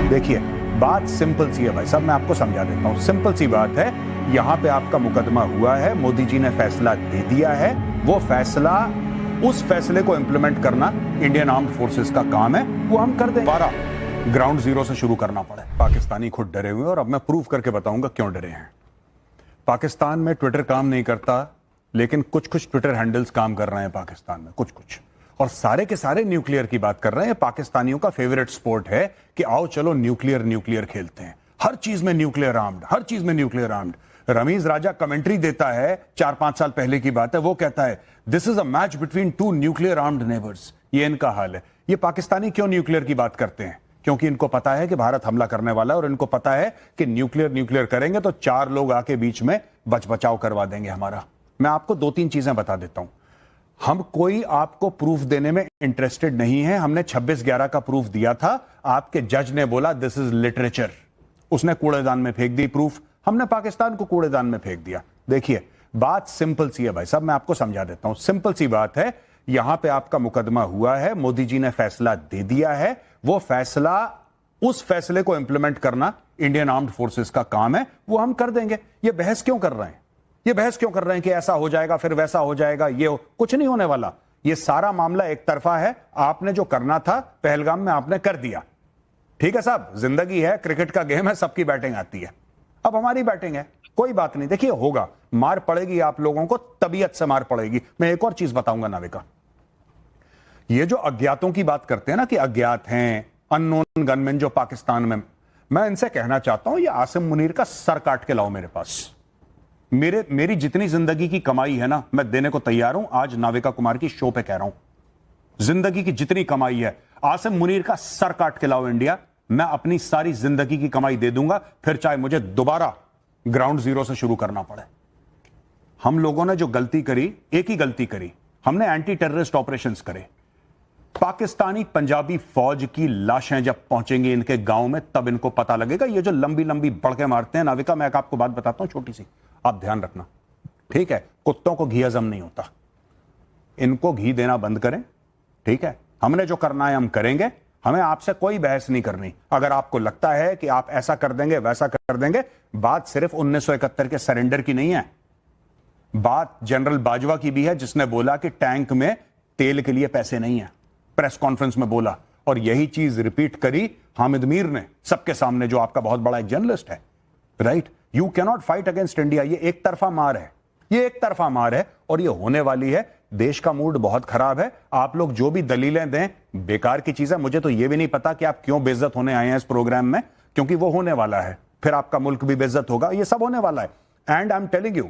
देखिए, बात सिंपल सी है भाई साहब, मैं आपको समझा देता हूं। सिंपल सी बात है, यहां पे आपका मुकदमा हुआ है, मोदी जी ने फैसला दे दिया है। वो फैसला, उस फैसले को इंप्लीमेंट करना इंडियन आर्म्ड फोर्सेस का काम है, वो हम कर दें। 12 ग्राउंड जीरो से शुरू करना पड़े। पाकिस्तानी खुद डरे हुए, और अब मैं प्रूव करके बताऊंगा क्यों डरे हैं। पाकिस्तान में ट्विटर काम नहीं करता, लेकिन कुछ कुछ ट्विटर हैंडल्स काम कर रहे हैं पाकिस्तान में, कुछ कुछ, और सारे के सारे न्यूक्लियर की बात कर रहे हैं। पाकिस्तानियों का फेवरेट स्पोर्ट है कि आओ चलो न्यूक्लियर खेलते हैं। हर चीज में न्यूक्लियर आर्म्ड, हर चीज में न्यूक्लियर आर्म्ड। रमीज राजा कमेंट्री देता है, 4-5 साल पहले की बात है, वो कहता है this is a match between 2 nuclear armed neighbours. ये इनका हाल है। ये पाकिस्तानी क्यों न्यूक्लियर की बात करते हैं? क्योंकि इनको पता है कि भारत हमला करने वाला है, और इनको पता है कि न्यूक्लियर करेंगे तो 4 लोग आके बीच में बचाव करवा देंगे हमारा। मैं आपको 2-3 चीजें बता देता हूं। हम कोई आपको प्रूफ देने में इंटरेस्टेड नहीं है। हमने 26/11 का प्रूफ दिया था, आपके जज ने बोला दिस इज लिटरेचर, उसने कूड़ेदान में फेंक दी प्रूफ। हमने पाकिस्तान को कूड़ेदान में फेंक दिया। देखिए, बात सिंपल सी है भाई साहब, मैं आपको समझा देता हूं। सिंपल सी बात है, यहां पे आपका मुकदमा हुआ है, मोदी जी ने फैसला दे दिया है। वो फैसला, उस फैसले को इंप्लीमेंट करना इंडियन आर्म्ड फोर्सेस का काम है, वो हम कर देंगे। ये बहस क्यों कर रहे हैं? ये बहस क्यों कर रहे हैं कि ऐसा हो जाएगा फिर वैसा हो जाएगा? कुछ नहीं होने वाला। ये सारा मामला एक तरफा है। आपने जो करना था पहलगाम में, आपने कर दिया। ठीक है साहब, जिंदगी है, क्रिकेट का गेम है, सबकी बैटिंग आती है। अब हमारी बैटिंग है, कोई बात नहीं। देखिए, होगा, मार पड़ेगी आप लोगों को, तबीयत से मार पड़ेगी। मैं एक और चीज बताऊंगा नाविका, ये जो अज्ञातों की बात करते हैं ना कि अज्ञात हैं, अननोन गनमैन जो पाकिस्तान में, मैं इनसे कहना चाहता हूं, ये आसिम मुनीर का सर काट के लाओ मेरे पास। मेरी जितनी जिंदगी की कमाई है ना, मैं देने को तैयार हूं। आज नाविका कुमार की शो पे कह रहा हूं, जिंदगी की जितनी कमाई है, आसिम मुनीर का सर काट के लाओ इंडिया, मैं अपनी सारी जिंदगी की कमाई दे दूंगा, फिर चाहे मुझे दोबारा ग्राउंड जीरो से शुरू करना पड़े। हम लोगों ने जो गलती करी, एक ही गलती करी, हमने एंटी टेररिस्ट ऑपरेशंस करे। पाकिस्तानी पंजाबी फौज की लाशें जब पहुंचेंगी इनके गांव में, तब इनको पता लगेगा। ये जो लंबी लंबी बड़के मारते हैं नाविका, मैं आपको बात बताता हूं छोटी सी, आप ध्यान रखना, ठीक है? कुत्तों को घी हजम नहीं होता, इनको घी देना बंद करें, ठीक है? हमने जो करना है हम करेंगे, हमें आपसे कोई बहस नहीं करनी। अगर आपको लगता है कि आप ऐसा कर देंगे वैसा कर देंगे, बात सिर्फ 1971 के सरेंडर की नहीं है, बात जनरल बाजवा की भी है, जिसने बोला कि टैंक में तेल के लिए पैसे नहीं है, प्रेस कॉन्फ्रेंस में बोला। और यही चीज रिपीट करी हामिद मीर ने सबके सामने, जो आपका बहुत बड़ा एक जर्नलिस्ट है, right? You can not fight against India. ये एक तरफा मार है, ये एक तरफा मार है, और ये होने वाली है। देश का मूड बहुत खराब है। आप लोग जो भी दलीलें दें, बेकार की चीज है। मुझे तो ये भी नहीं पता कि आप क्यों बेइज्जत होने आए हैं इस प्रोग्राम में, क्योंकि वो होने वाला है, फिर आपका मुल्क भी बेइज्जत होगा, ये सब होने वाला है। And I am telling you,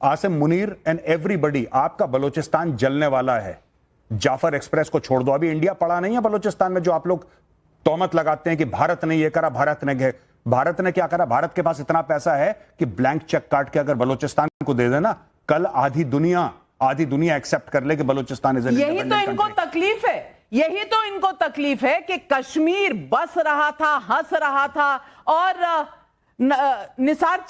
Asim Munir and everybody, आपका बलूचिस्तान जलने वाला है। जाफर एक्सप्रेस को छोड़ दो, अभी इंडिया पड़ा नहीं है बलूचिस्तान में। जो आप लोग तोहमत लगाते हैं कि भारत ने ये करा, भारत ने क्या करा? भारत के पास इतना पैसा है कि ब्लैंक चेक काट के अगर बलूचिस्तान को दे देना, कल आधी दुनिया एक्सेप्ट कर ले कि बलूचिस्तान इज एन यही तो इनको तकलीफ है, यही तो इनको तकलीफ है कि कश्मीर बस रहा था, हंस रहा था। और निसार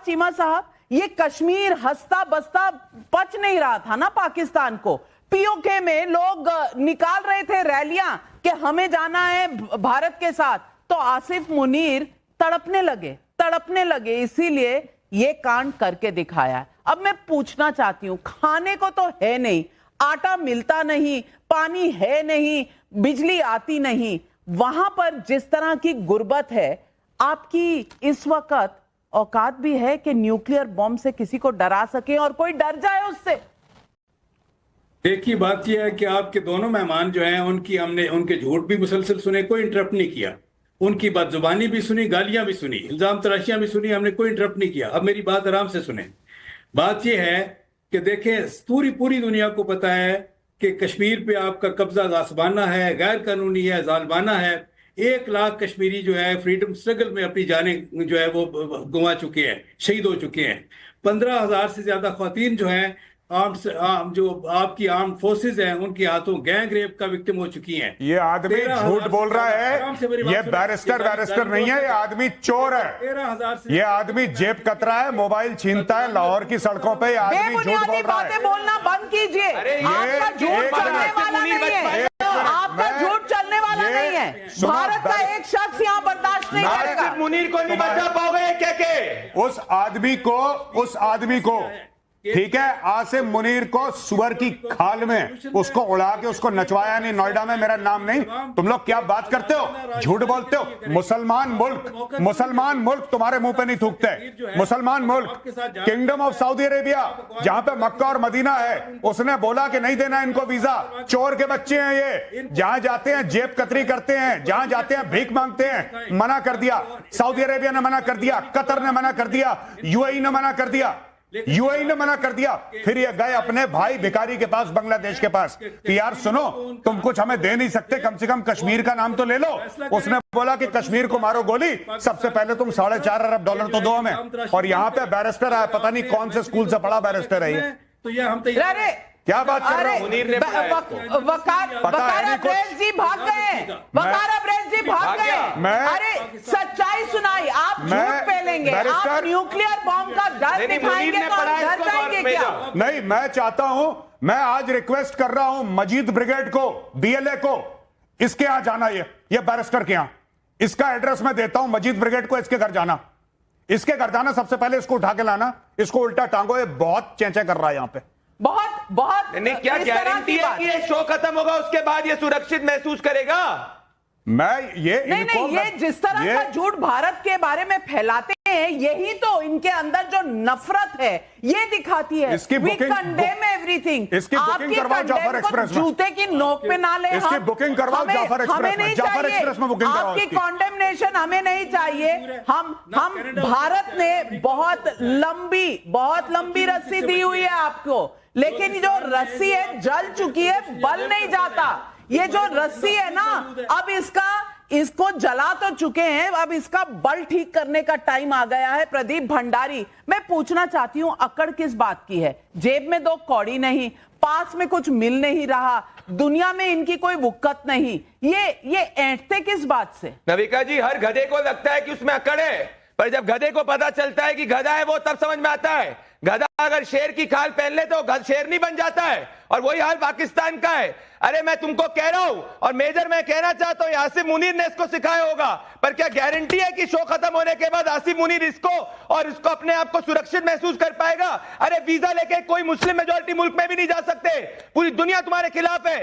चीमा साहब, ये कश्मीर हंसता बसता पच नहीं रहा था ना पाकिस्तान को। पीओके में लोग निकाल रहे थे रैलियां कि हमें जाना है भारत के साथ, तो आसिफ मुनीर तड़पने लगे, इसीलिए ये कांड करके दिखाया। अब मैं पूछना चाहती हूं, खाने को तो है नहीं, आटा मिलता नहीं, पानी है नहीं, बिजली आती नहीं, वहां पर जिस तरह की गुर्बत है, आपकी इस वक्त औकात भी है कि न्यूक्लियर बॉम्ब से किसी को डरा सके और कोई डर जाए उससे? एक ही बात यह है कि आपके दोनों मेहमान जो हैं, हमने उनके झूठ भी मुसलसल सुने, कोई इंटरप्ट नहीं किया। उनकी बदजुबानी भी सुनी, गालियां भी सुनी, इल्जाम तराशियां भी सुनी, हमने कोई इंटरप्ट नहीं किया। अब मेरी बात आराम से सुने। बात यह है कि देखें, पूरी दुनिया को पता है कि कश्मीर पे आपका कब्जा जासबाना है, गैर कानूनी है, जालबाना है। 1 लाख कश्मीरी जो है फ्रीडम स्ट्रगल में अपनी जानें जो है वो गंवा चुके हैं, शहीद हो चुके हैं। 15,000 से ज्यादा ख्वातीन जो हैं जो आपकी आर्म फोर्सेज हैं, उनके हाथों गैंग रेप का विक्टिम हो चुकी हैं। ये आदमी झूठ बोल रहा है, ये बैरिस्टर नहीं है, ये आदमी चोर है। 13,000 से ये आदमी जेब कतरा है, मोबाइल छीनता है, लाहौर की सड़कों पे आदमी झूठ बोल रहा है। बोलना बंद कीजिए, आपका झूठ चलने वाला नहीं है, आपका झूठ चलने वाला नहीं है। सुनो, भारत का एक शख्स यहाँ बर्दाश्त नहीं करेगा। आसिफ मुनीर को नहीं बचा पाओगे क्या के? उस आदमी को ठीक है, आसिम मुनीर को सुअर की खाल में उसको उड़ा के उसको नचवाया नहीं। नोएडा में मेरा नाम नहीं। तुम लोग क्या बात करते हो, झूठ बोलते हो। मुसलमान मुल्क तुम्हारे मुंह पे नहीं थूकते। मुसलमान मुल्क, किंगडम ऑफ सऊदी अरेबिया जहां पे मक्का और मदीना है, उसने बोला कि नहीं देना इनको वीजा। चोर के बच्चे हैं ये, जहां जाते हैं जेब कतरी करते हैं, जहां जाते हैं भीख मांगते हैं। मना कर दिया, सऊदी अरेबिया ने मना कर दिया, कतर ने मना कर दिया, यूएई ने मना कर दिया, फिर ये गए अपने भाई भिखारी के पास, बांग्लादेश के पास कि यार सुनो, तुम कुछ हमें दे नहीं सकते, कम से कम कश्मीर का नाम तो ले लो। उसने बोला कि कश्मीर को मारो गोली, सबसे पहले तुम $4.5 अरब तो दो हमें। और यहाँ पे बैरिस्टर आया, पता नहीं कौन से स्कूल से पढ़ा बैरिस्टर है ये। तो ये हम अरे क्या बात कर रहे हो? मुनीर ने वकारा ब्रेस जी भाग गए, वकारा ब्रेस जी भाग गए। अरे सच्चाई सुनाई, आप झूठ पेलेंगे, आप न्यूक्लियर बॉम्ब का डर दिखाएंगे तो आप डर जाएंगे क्या? नहीं, मैं चाहता हूं, मैं आज रिक्वेस्ट कर रहा हूं मजीद ब्रिगेड को, बीएलए को, इसके यहां जाना, ये बैरिस्टर के यहां, इसका एड्रेस मैं देता हूं। मजीद ब्रिगेड को इसके घर जाना, सबसे पहले इसको उठा के लाना, इसको उल्टा टांगो, ये बहुत चेंचे कर रहा है यहां पे। बहुत नहीं, क्या गारंटी है कि ये शो खत्म होगा उसके बाद ये सुरक्षित महसूस करेगा? मैं ये नहीं, ये जिस तरह का झूठ भारत के बारे में फैलाते हैं, यही तो इनके अंदर जो नफरत है ये दिखाती है। इसकी We बुकिंग condemn everything। इसकी बुकिंग करवाओ जाफर एक्सप्रेस में, जूते की नोक पे ना ले। इसकी बुकिंग करवाओ जाफर एक्सप्रेस में, जाफर एक्सप्रेस में बुकिंग करवाओ। आपकी कॉन्डेमनेशन हमें नहीं चाहिए। हम भारत ने बहुत लंबी रस्सी दी हुई है आपको, लेकिन जो रस्सी है जल चुकी है, बल नहीं जाता। ये जो रस्सी है ना, अब इसको जला तो चुके हैं, अब इसका बल ठीक करने का टाइम आ गया है। प्रदीप भंडारी, मैं पूछना चाहती हूं, अकड़ किस बात की है? जेब में 2 कौड़ी नहीं, पास में कुछ मिल नहीं रहा, दुनिया में इनकी कोई वुक्कत नहीं, ये ऐंठते किस बात से? नविका जी, हर गधे को लगता है कि उसमें अकड़ है, पर जब गधे को पता चलता है कि गधा है, वो तब समझ में आता है। गधा अगर शेर की खाल पहन ले तो शेर नहीं बन जाता है, और वही हाल पाकिस्तान का है। अरे मैं तुमको कह रहा हूं, और मेजर मैं कहना चाहता हूं, आसिफ मुनीर ने इसको सिखाया होगा, पर क्या गारंटी है कि शो खत्म होने के बाद आसिफ मुनीर इसको अपने आप को सुरक्षित महसूस कर पाएगा? अरे वीजा लेके कोई मुस्लिम मेजॉरिटी मुल्क में भी नहीं जा सकते, पूरी दुनिया तुम्हारे खिलाफ है।